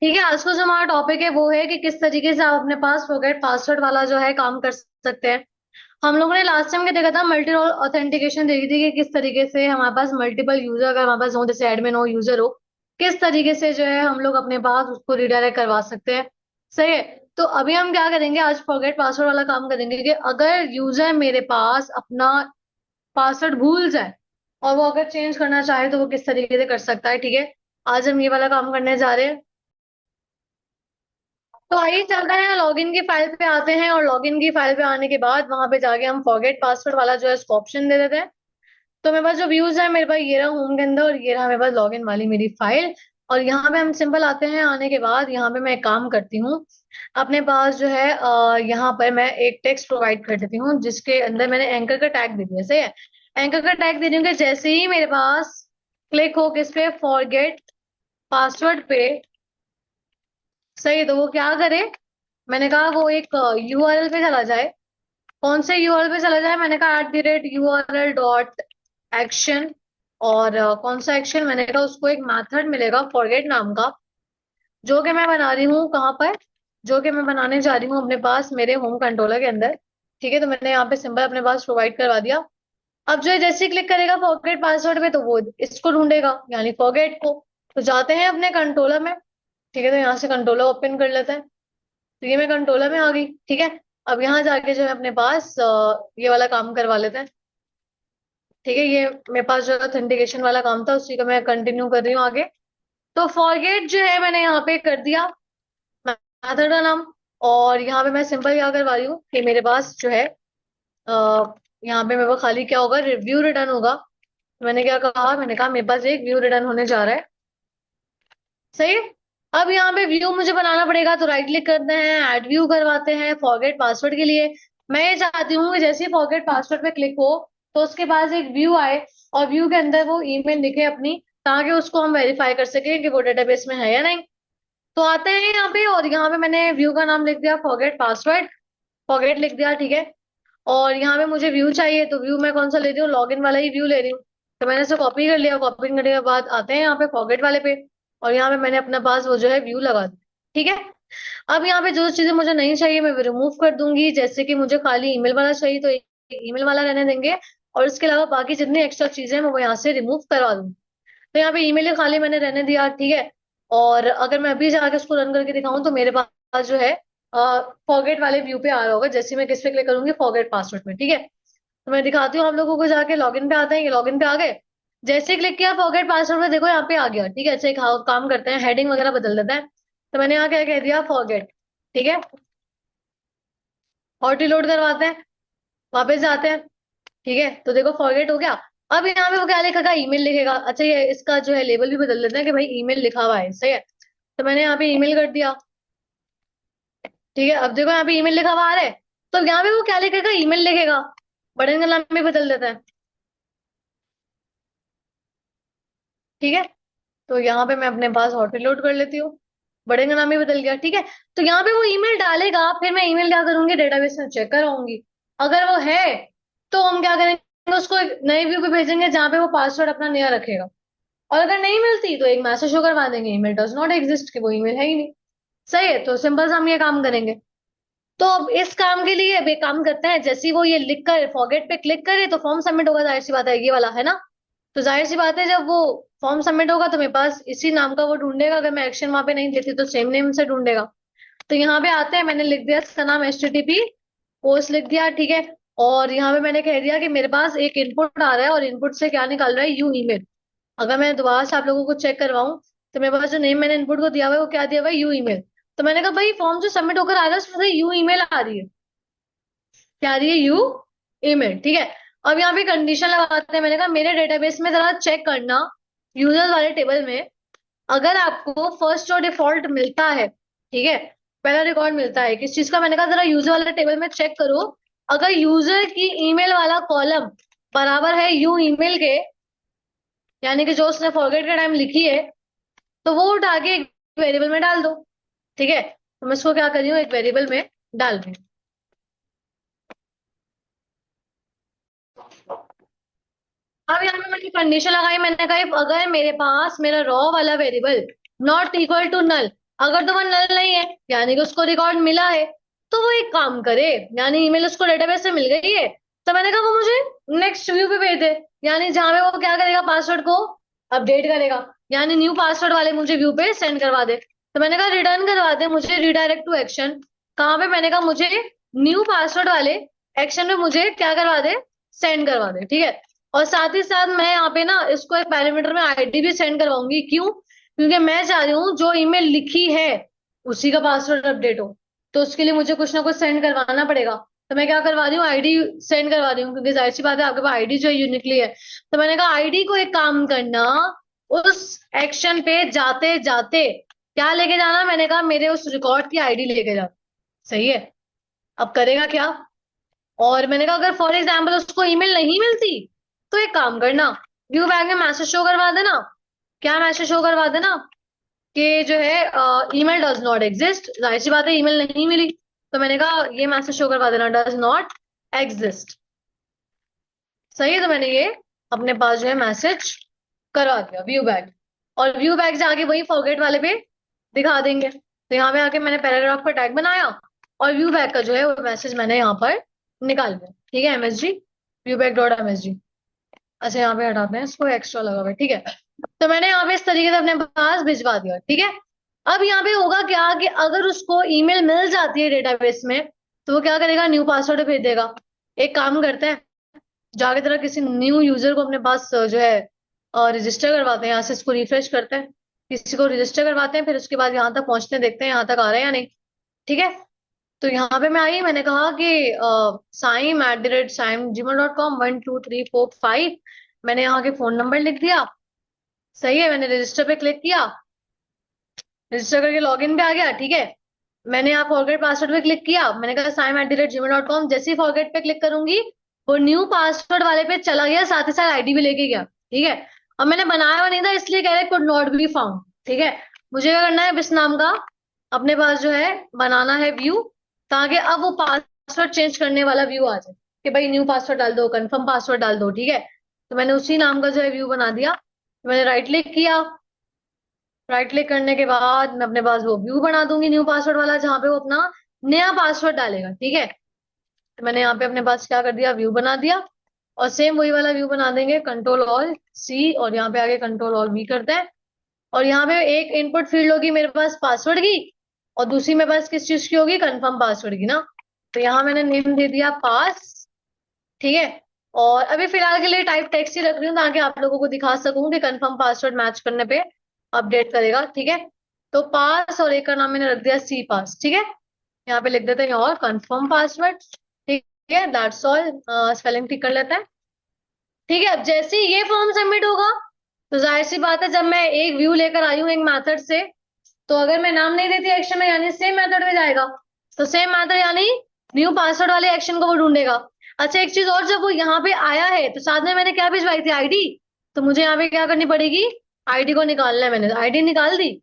ठीक है, आज का जो हमारा टॉपिक है वो है कि किस तरीके से आप अपने पास फॉरगेट पासवर्ड वाला जो है काम कर सकते हैं। हम लोगों ने लास्ट टाइम क्या देखा था, मल्टी रोल ऑथेंटिकेशन देखी थी कि किस तरीके से हमारे पास मल्टीपल यूजर अगर हमारे पास हो, जैसे एडमिन हो यूजर हो, किस तरीके से जो है हम लोग अपने पास उसको रिडायरेक्ट करवा सकते हैं। सही है। तो अभी हम क्या करेंगे, आज फॉरगेट पासवर्ड वाला काम करेंगे कि अगर यूजर मेरे पास अपना पासवर्ड भूल जाए और वो अगर चेंज करना चाहे तो वो किस तरीके से कर सकता है। ठीक है, आज हम ये वाला काम करने जा रहे हैं। तो आइए चलते हैं, लॉगिन की फाइल पे आते हैं और लॉगिन की फाइल पे आने के बाद वहां पे जाके हम फॉरगेट पासवर्ड वाला जो है उसको ऑप्शन दे देते हैं। तो मेरे पास जो व्यूज है, मेरे पास ये रहा होम के अंदर और ये रहा मेरे पास लॉगिन वाली मेरी फाइल। और यहाँ पे हम सिंपल आते हैं, आने के बाद यहाँ पे मैं एक काम करती हूँ। अपने पास जो है यहाँ पर मैं एक टेक्स्ट प्रोवाइड कर देती हूँ जिसके अंदर मैंने एंकर का टैग दे दिया। सही है। एंकर का टैग दे रही हूँ कि जैसे ही मेरे पास क्लिक हो किस पे, फॉरगेट पासवर्ड पे। सही है, तो वो क्या करे, मैंने कहा वो एक यूआरएल पे चला जाए। कौन से यूआरएल पे चला जाए, मैंने कहा @url.action। और कौन सा एक्शन, मैंने कहा उसको एक मेथड मिलेगा फॉरगेट नाम का, जो कि मैं बना रही हूँ कहाँ पर, जो कि मैं बनाने जा रही हूँ अपने पास मेरे होम कंट्रोलर के अंदर। ठीक है, तो मैंने यहाँ पे सिंबल अपने पास प्रोवाइड करवा दिया। अब जो है जैसे ही क्लिक करेगा फॉरगेट पासवर्ड पे तो वो इसको ढूंढेगा, यानी फॉरगेट को। तो जाते हैं अपने कंट्रोलर में। ठीक है, तो यहाँ से कंट्रोलर ओपन कर लेते हैं। तो ये मैं कंट्रोलर में आ गई। ठीक है, अब यहाँ जाके जो है अपने पास ये वाला काम करवा लेते हैं। ठीक है, ये मेरे पास जो ऑथेंटिकेशन वाला काम था उसी का मैं कंटिन्यू कर रही हूँ आगे। तो फॉरगेट जो है मैंने यहाँ पे कर दिया मेथड का नाम। और यहाँ पे मैं सिंपल क्या करवा रही हूँ कि मेरे पास जो है यहाँ पे मेरे को खाली क्या होगा, रिव्यू रिटर्न होगा। तो मैंने क्या कहा, मैंने कहा मेरे पास एक व्यू रिटर्न होने जा रहा है। सही है। अब यहाँ पे व्यू मुझे बनाना पड़ेगा, तो राइट क्लिक करते हैं, ऐड व्यू करवाते हैं फॉरगेट पासवर्ड के लिए। मैं ये चाहती हूँ कि जैसे ही फॉरगेट पासवर्ड पे क्लिक हो तो उसके पास एक व्यू आए और व्यू के अंदर वो ईमेल लिखे अपनी, ताकि उसको हम वेरीफाई कर सकें कि वो डेटाबेस में है या नहीं। तो आते हैं यहाँ पे और यहाँ पे मैंने व्यू का नाम लिख दिया फॉरगेट पासवर्ड, फॉरगेट लिख दिया। ठीक है, और यहाँ पे मुझे व्यू चाहिए तो व्यू मैं कौन सा ले रही हूँ, लॉगिन वाला ही व्यू ले रही हूँ। तो मैंने इसे कॉपी कर लिया, कॉपी करने के बाद आते हैं यहाँ पे फॉरगेट वाले पे। और यहाँ पे मैंने अपना पास वो जो है व्यू लगा दिया। ठीक है, अब यहाँ पे जो चीजें मुझे नहीं चाहिए मैं रिमूव कर दूंगी, जैसे कि मुझे खाली ईमेल वाला चाहिए तो ईमेल वाला रहने देंगे। और इसके अलावा बाकी जितनी एक्स्ट्रा चीजें हैं मैं वो यहाँ से रिमूव करवा दूंगी। तो यहाँ पे ईमेल ही खाली मैंने रहने दिया। ठीक है, और अगर मैं अभी जाके उसको रन करके दिखाऊं तो मेरे पास जो है फॉरगेट वाले व्यू पे आ रहा होगा, जैसे ही मैं किस पे क्लिक करूंगी, फॉरगेट पासवर्ड में। ठीक है, तो मैं दिखाती हूँ हम लोगों को, जाके लॉगिन पे आते हैं, ये लॉगिन पे आ गए। जैसे ही क्लिक किया फॉरगेट पासवर्ड में, देखो यहाँ पे आ गया। ठीक है, अच्छा एक काम करते हैं, हेडिंग वगैरह बदल देते हैं। तो मैंने यहाँ क्या कह दिया, फॉरगेट। ठीक है, और लोड करवाते हैं, वापस जाते हैं। ठीक है, तो देखो फॉरगेट हो गया। अब यहाँ पे वो क्या लिखेगा, ईमेल लिखेगा। अच्छा ये इसका जो है लेबल भी बदल देते हैं कि भाई ईमेल लिखा हुआ है। सही है, तो मैंने यहाँ पे ईमेल कर दिया। ठीक है, अब देखो यहाँ पे ईमेल लिखा हुआ आ रहा है। तो यहाँ पे वो क्या लिखेगा, ईमेल लिखेगा। बटन का नाम भी बदल देता है। ठीक है, तो यहाँ पे मैं अपने पास हॉट लोड कर लेती हूँ, बटन का नाम भी बदल गया। ठीक है, तो यहाँ पे वो ईमेल डालेगा, फिर मैं ईमेल क्या करूंगी, डेटाबेस में चेक कराऊंगी। अगर वो है तो हम क्या करेंगे, उसको एक नए व्यू पे भेजेंगे जहाँ पे वो पासवर्ड अपना नया रखेगा। और अगर नहीं मिलती तो एक मैसेज शो करवा देंगे, ईमेल डज नॉट एग्जिस्ट, कि वो ईमेल है ही नहीं। सही है, तो सिंपल सा हम ये काम करेंगे। तो अब इस काम के लिए अब एक काम करते हैं, जैसे ही वो ये लिख कर फॉरगेट पे क्लिक करे तो फॉर्म सबमिट होगा, जाहिर सी बात है, ये वाला है ना। तो जाहिर सी बात है जब वो फॉर्म सबमिट होगा तो मेरे पास इसी नाम का वो ढूंढेगा, अगर मैं एक्शन वहां पे नहीं देती तो सेम नेम से ढूंढेगा। तो यहाँ पे आते हैं, मैंने लिख दिया इसका नाम HTTP पोस्ट लिख दिया। ठीक है, और यहाँ पे मैंने कह दिया कि मेरे पास एक इनपुट आ रहा है और इनपुट से क्या निकल रहा है, यू ईमेल। अगर मैं दोबारा से आप लोगों को चेक करवाऊं तो मेरे पास जो नेम मैंने इनपुट को दिया हुआ है वो क्या दिया हुआ है, यू ईमेल। तो मैंने कहा भाई फॉर्म जो सबमिट होकर आ रहा है उसमें से यू ईमेल आ रही है, क्या आ रही है, यू ईमेल। ठीक है, अब यहाँ पे कंडीशन लगाते हैं, मैंने कहा मेरे डेटाबेस में जरा चेक करना, यूजर्स वाले टेबल में, अगर आपको फर्स्ट और डिफॉल्ट मिलता है। ठीक है, पहला रिकॉर्ड मिलता है किस चीज का, मैंने कहा जरा यूजर वाले टेबल में चेक करो। अगर यूजर की ईमेल वाला कॉलम बराबर है यू ईमेल के, यानी कि जो उसने फॉरगेट के टाइम लिखी है, तो वो उठा के एक वेरिएबल में डाल दो। ठीक है, तो मैं इसको क्या कर रही हूँ, एक वेरिएबल में डाल रही हूँ। अब यहाँ पे मैंने कंडीशन लगाई, मैंने कहा if अगर मेरे पास मेरा रॉ वाला variable not equal to null, अगर तो वह नल नहीं है, यानी कि उसको रिकॉर्ड मिला है, तो वो एक काम करे, यानी ईमेल उसको डेटाबेस से मिल गई है, तो मैंने कहा वो मुझे नेक्स्ट व्यू पे भेज दे, यानी जहां पे वो क्या करेगा, पासवर्ड को अपडेट करेगा, यानी न्यू पासवर्ड वाले मुझे व्यू पे सेंड करवा दे। तो मैंने कहा रिटर्न करवा दे मुझे रिडायरेक्ट टू एक्शन। कहाँ पे, मैंने कहा मुझे न्यू पासवर्ड वाले एक्शन में मुझे क्या करवा दे, सेंड करवा दे, ठीक है। और साथ ही साथ मैं यहाँ पे ना इसको एक पैरामीटर में आईडी भी सेंड करवाऊंगी, क्यों, क्योंकि मैं चाह रही हूँ जो ईमेल लिखी है उसी का पासवर्ड अपडेट हो, तो उसके लिए मुझे कुछ ना कुछ सेंड करवाना पड़ेगा। तो मैं क्या करवा रही हूँ, आईडी सेंड करवा रही हूँ, क्योंकि जाहिर सी बात है आपके पास आईडी जो है यूनिकली है। तो मैंने कहा आईडी को एक काम करना, उस एक्शन पे जाते जाते क्या लेके जाना, मैंने कहा मेरे उस रिकॉर्ड की आईडी लेके जा। सही है। अब करेगा क्या, और मैंने कहा अगर फॉर एग्जाम्पल उसको ईमेल नहीं मिलती, तो एक काम करना, व्यू बैग में मैसेज शो करवा देना। क्या मैसेज शो करवा देना, कि जो है ईमेल डज नॉट एग्जिस्ट, जाहिर सी बात है ईमेल नहीं मिली, तो मैंने कहा ये मैसेज शो करवा देना, डज नॉट एग्जिस्ट। सही है, तो मैंने ये अपने पास जो है मैसेज करवा दिया व्यू बैग, और व्यू बैग से आगे वही फॉरगेट वाले पे दिखा देंगे। तो यहाँ पे आके मैंने पैराग्राफ का टैग बनाया, और व्यू बैग का जो है वो मैसेज मैंने यहाँ पर निकाल दिया, ठीक है, MSG view bag dot MSG. अच्छा यहाँ पे हटाते हैं इसको, एक्स्ट्रा लगा हुआ है, ठीक है। तो मैंने यहाँ पे इस तरीके से अपने पास भिजवा दिया, ठीक है। अब यहाँ पे होगा क्या कि अगर उसको ईमेल मिल जाती है डेटाबेस में, तो वो क्या करेगा, न्यू पासवर्ड भेज देगा। एक काम करते हैं, जाके तरह किसी न्यू यूजर को अपने पास जो है रजिस्टर करवाते हैं, यहाँ से इसको रिफ्रेश करते हैं, किसी को रजिस्टर करवाते हैं, फिर उसके बाद यहाँ तक पहुंचते हैं, देखते हैं यहाँ तक आ रहे हैं या नहीं, ठीक है। तो यहाँ पे मैं आई, मैंने कहा कि saim@saim@gmail.com 1 2 3 4 5, मैंने यहाँ के फोन नंबर लिख दिया। सही है, मैंने रजिस्टर पे क्लिक किया, रजिस्टर करके लॉगिन पे आ गया, ठीक है। मैंने यहाँ फॉरगेट पासवर्ड पे क्लिक किया, मैंने कहा saim@gmail.com, जैसे ही फॉरगेट पे क्लिक करूंगी वो न्यू पासवर्ड वाले पे चला गया, साथ ही साथ आईडी भी लेके गया, ठीक है। अब मैंने बनाया हुआ नहीं था, इसलिए कह रहे कुड नॉट बी फाउंड, ठीक है। मुझे क्या करना है, बिस नाम का अपने पास जो है बनाना है व्यू, ताकि अब वो पासवर्ड चेंज करने वाला व्यू आ जाए, कि भाई न्यू पासवर्ड डाल दो, कंफर्म पासवर्ड डाल दो, ठीक है। तो मैंने उसी नाम का जो है व्यू बना दिया। मैंने राइट क्लिक किया, राइट क्लिक करने के बाद मैं अपने पास वो व्यू बना दूंगी न्यू पासवर्ड वाला, जहां पे वो अपना नया पासवर्ड डालेगा, ठीक है। तो मैंने यहाँ पे अपने पास क्या कर दिया, व्यू बना दिया, और सेम वही वाला व्यू बना देंगे, कंट्रोल ऑल सी, और यहाँ पे आगे कंट्रोल ऑल वी करते हैं। और यहाँ पे एक इनपुट फील्ड होगी मेरे पास पासवर्ड की, और दूसरी मेरे पास किस चीज की होगी, कंफर्म पासवर्ड की ना। तो यहाँ मैंने नेम दे दिया पास, ठीक है। और अभी फिलहाल के लिए टाइप टेक्स्ट ही रख रही हूँ, ताकि आप लोगों को दिखा सकूं कि कंफर्म पासवर्ड मैच करने पे अपडेट करेगा, ठीक है। तो पास, और एक का नाम मैंने रख दिया सी पास, ठीक है। यहाँ पे लिख देते हैं और कंफर्म पासवर्ड, ठीक है, दैट्स ऑल। स्पेलिंग ठीक कर लेते हैं, ठीक है। अब जैसे ही ये फॉर्म सबमिट होगा, तो जाहिर सी बात है, जब मैं एक व्यू लेकर आई हूँ एक मेथड से, तो अगर मैं नाम नहीं देती एक्शन में, यानी सेम मेथड में जाएगा, तो सेम मेथड यानी न्यू पासवर्ड वाले एक्शन को वो ढूंढेगा। अच्छा एक चीज और, जब वो यहाँ पे आया है तो साथ में मैंने क्या भिजवाई थी, आईडी, तो मुझे यहाँ पे क्या करनी पड़ेगी, आईडी को निकालना है, मैंने आईडी निकाल दी।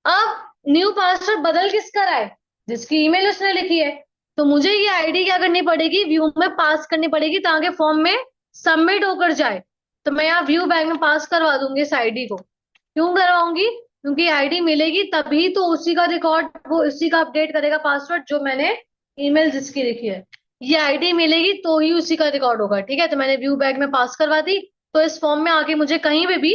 अब न्यू पासवर्ड बदल किसका रहा है, जिसकी ईमेल उसने लिखी है, तो मुझे ये आईडी क्या करनी पड़ेगी, व्यू में पास करनी पड़ेगी, ताकि फॉर्म में सबमिट होकर जाए। तो मैं यहाँ व्यू बैग में पास करवा दूंगी इस आईडी को। क्यों करवाऊंगी, क्योंकि आईडी मिलेगी तभी तो उसी का रिकॉर्ड, वो उसी का अपडेट करेगा पासवर्ड, जो मैंने ईमेल जिसकी लिखी है, ये आईडी मिलेगी तो ही उसी का रिकॉर्ड होगा, ठीक है। तो मैंने व्यू बैग में पास करवा दी, तो इस फॉर्म में आके मुझे कहीं पे भी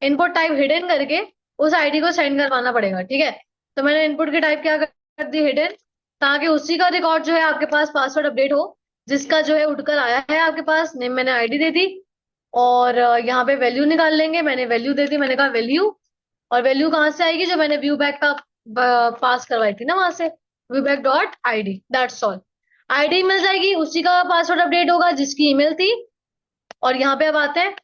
इनपुट टाइप हिडन करके उस आईडी को सेंड करवाना पड़ेगा, ठीक है। तो मैंने इनपुट की टाइप क्या कर दी, हिडन, ताकि उसी का रिकॉर्ड जो है आपके पास पासवर्ड अपडेट हो, जिसका जो है उठकर आया है आपके पास, नेम मैंने आईडी दे दी। और यहाँ पे वैल्यू निकाल लेंगे, मैंने वैल्यू दे दी, मैंने कहा वैल्यू, और वैल्यू कहाँ से आएगी, जो मैंने व्यू बैक का पास करवाई थी ना वहां से, view back dot ID, that's all. ID मिल जाएगी, उसी का पासवर्ड अपडेट होगा जिसकी ईमेल थी। और यहाँ पे अब आते हैं,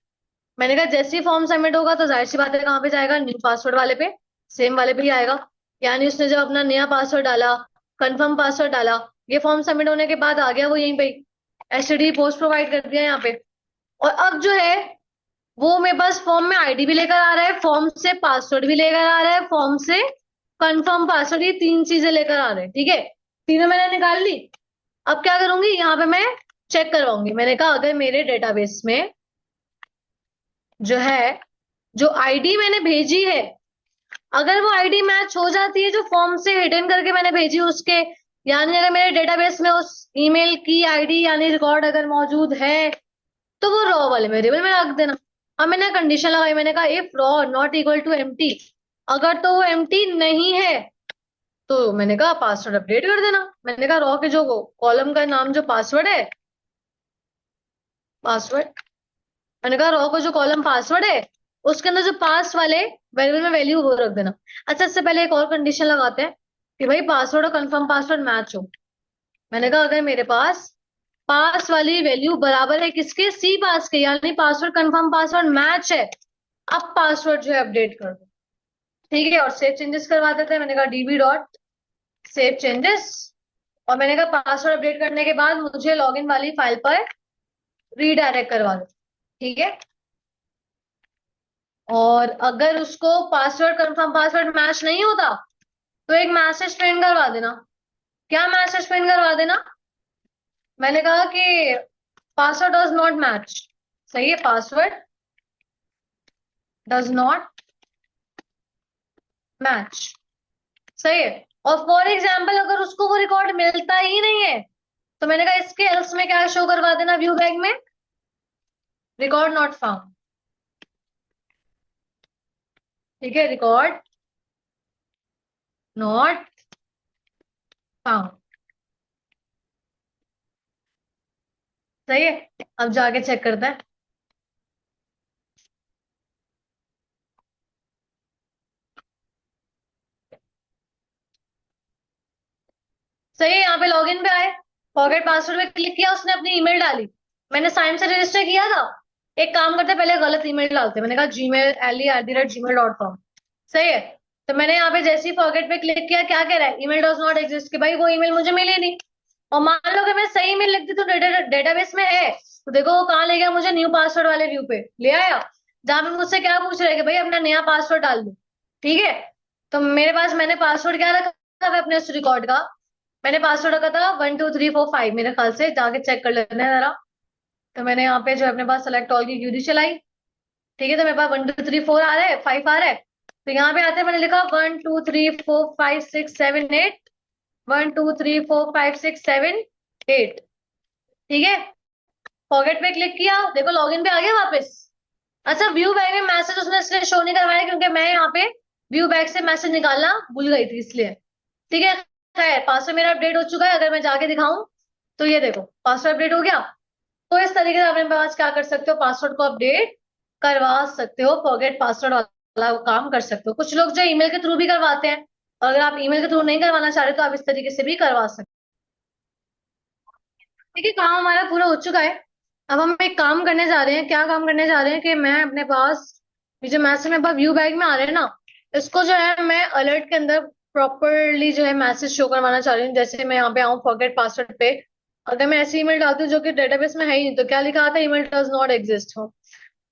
मैंने कहा जैसे ही फॉर्म सबमिट होगा, तो जाहिर सी बात है कहाँ पे जाएगा, न्यू पासवर्ड वाले पे, सेम वाले पे ही आएगा। यानी उसने जब अपना नया पासवर्ड डाला, कंफर्म पासवर्ड डाला, ये फॉर्म सबमिट होने के बाद आ गया वो यहीं पे, एसटीडी पोस्ट प्रोवाइड कर दिया यहाँ पे। और अब जो है वो मेरे पास फॉर्म में आईडी भी लेकर आ रहा है, फॉर्म से पासवर्ड भी लेकर आ रहा है, फॉर्म से कंफर्म पासवर्ड, ये तीन चीजें लेकर आ रहे हैं, ठीक है। तीनों मैंने निकाल ली। अब क्या करूंगी, यहाँ पे मैं चेक करवाऊंगी। मैंने कहा अगर मेरे डेटाबेस में जो है, जो आईडी मैंने भेजी है, अगर वो आईडी मैच हो जाती है जो फॉर्म से हिडन करके मैंने भेजी उसके, यानी अगर मेरे डेटाबेस में उस ईमेल की आईडी यानी रिकॉर्ड अगर मौजूद है, तो वो रॉ वाले वेरिएबल में रख देना। अब मैंने कंडीशन लगाई, मैंने कहा if row not equal to empty, अगर तो वो एम्प्टी नहीं है तो मैंने कहा पासवर्ड अपडेट कर देना। मैंने कहा रॉ के जो कॉलम का नाम जो पासवर्ड है, पासवर्ड, मैंने कहा रॉ को जो कॉलम पासवर्ड है उसके अंदर जो पास वाले वेरिएबल में वैल्यू वो रख देना। अच्छा, इससे पहले एक और कंडीशन लगाते हैं कि भाई पासवर्ड और कंफर्म पासवर्ड मैच हो। मैंने कहा अगर मेरे पास पास वाली वैल्यू बराबर है किसके, सी पास के, यानी पासवर्ड कंफर्म पासवर्ड मैच है, अब पासवर्ड जो है अपडेट कर दो। ठीक है, और सेव चेंजेस करवा देते हैं। मैंने कहा डीबी डॉट सेव चेंजेस, और मैंने कहा पासवर्ड अपडेट करने के बाद मुझे लॉगिन वाली फाइल पर रीडायरेक्ट करवा दो। ठीक है, और अगर उसको पासवर्ड कंफर्म पासवर्ड मैच नहीं होता तो एक मैसेज प्रिंट करवा देना। क्या मैसेज प्रिंट करवा देना? मैंने कहा कि पासवर्ड डज नॉट मैच। सही है, पासवर्ड डज नॉट मैच, सही है। और फॉर एग्जाम्पल अगर उसको वो रिकॉर्ड मिलता ही नहीं है तो मैंने कहा इसके एल्स में क्या शो करवा देना, व्यू बैग में रिकॉर्ड नॉट फाउंड। ठीक है, रिकॉर्ड नॉट फाउंड, सही है। अब जाके चेक करते हैं। सही है, यहाँ पे लॉगिन पे आए, फॉरगेट पासवर्ड पे क्लिक किया, उसने अपनी ईमेल डाली, मैंने साइम से रजिस्टर किया था। एक काम करते पहले गलत ईमेल डालते, मैंने कहा gmail@gmail.com। सही है, तो मैंने यहाँ पे जैसे ही फॉरगेट पे क्लिक किया, क्या कह रहा है, ईमेल डज नॉट एग्जिस्ट, कि भाई वो ईमेल मुझे मिली नहीं। और मान लो कि मैं सही ईमेल लिख दी तो डेटाबेस में है, तो देखो वो कहाँ ले गया मुझे, न्यू पासवर्ड वाले व्यू पे ले आया, जहां पे मुझसे क्या पूछ रहे हैं कि भाई अपना नया पासवर्ड डाल दो। ठीक है, तो मेरे पास मैंने पासवर्ड क्या रखा है अपने उस रिकॉर्ड का, मैंने पासवर्ड रखा था 1 2 3 4 5, मेरे ख्याल से, जाके चेक कर लेना है जरा। तो मैंने यहाँ पे जो है अपने पास सेलेक्ट ऑल की क्यूरी चलाई। ठीक है, तो मेरे पास 1 2 3 4 आ रहा है, 5 आ रहा है। तो यहाँ पे आते हैं, मैंने लिखा 1 2 3 4 5 6 7 8, 1 2 3 4 5 6 7 8। ठीक है, फॉरगेट पे क्लिक किया, देखो लॉगिन पे आ गया वापस। अच्छा, व्यू बैग में मैसेज उसने इसलिए शो नहीं करवाया क्योंकि मैं यहाँ पे व्यू बैग से मैसेज निकालना भूल गई थी, इसलिए। ठीक है, खैर पासवर्ड मेरा अपडेट हो चुका है, अगर मैं जाके दिखाऊं तो ये देखो पासवर्ड अपडेट हो गया। तो इस तरीके से अपने पास क्या कर सकते हो, पासवर्ड को अपडेट करवा सकते हो, फॉरगेट पासवर्ड वाला काम कर सकते हो। कुछ लोग जो ईमेल के थ्रू भी करवाते हैं, और अगर आप ईमेल के थ्रू नहीं करवाना चाह रहे तो आप इस तरीके से भी करवा सकते हो। ठीक है, काम हमारा पूरा हो चुका है। अब हम एक काम करने जा रहे हैं, क्या काम करने जा रहे हैं कि मैं अपने पास ये जो मैसेज मेरे पास व्यू बैग में आ रहे हैं ना, इसको जो है मैं अलर्ट के अंदर प्रॉपरली जो है मैसेज शो करवाना चाह रही हूँ। जैसे मैं यहाँ पे आऊँ फॉरगेट पासवर्ड पे, अगर मैं ऐसी ईमेल डालती हूँ जो कि डेटाबेस में है ही नहीं, तो क्या लिखा आता है, ईमेल डज नॉट एग्जिस्ट हो।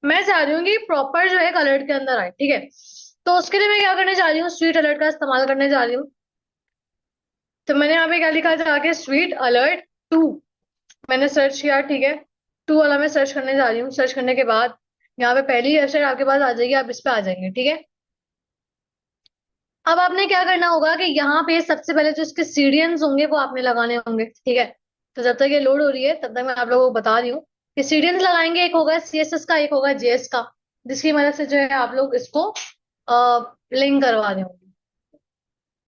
मैं चाह रही हूँ कि प्रॉपर जो है एक अलर्ट के अंदर आए। ठीक है, तो उसके लिए मैं क्या करने जा रही हूँ, स्वीट अलर्ट का इस्तेमाल करने जा रही हूँ। तो मैंने यहाँ पे क्या लिखा था आगे, स्वीट अलर्ट 2, मैंने सर्च किया। ठीक है, 2 वाला मैं सर्च करने जा रही हूँ। सर्च करने के बाद यहाँ पे पहली वेबसाइट आपके पास आ जाएगी, आप इस पे आ जाएंगे। ठीक है, अब आपने क्या करना होगा कि यहाँ पे सबसे पहले जो इसके सीडियंस होंगे वो आपने लगाने होंगे। ठीक है, तो जब तक ये लोड हो रही है तब तक मैं आप लोगों को बता रही हूँ कि सीडियंस लगाएंगे, एक होगा सीएसएस का, एक होगा जेएस का, जिसकी मदद से जो है आप लोग इसको लिंक करवा दें।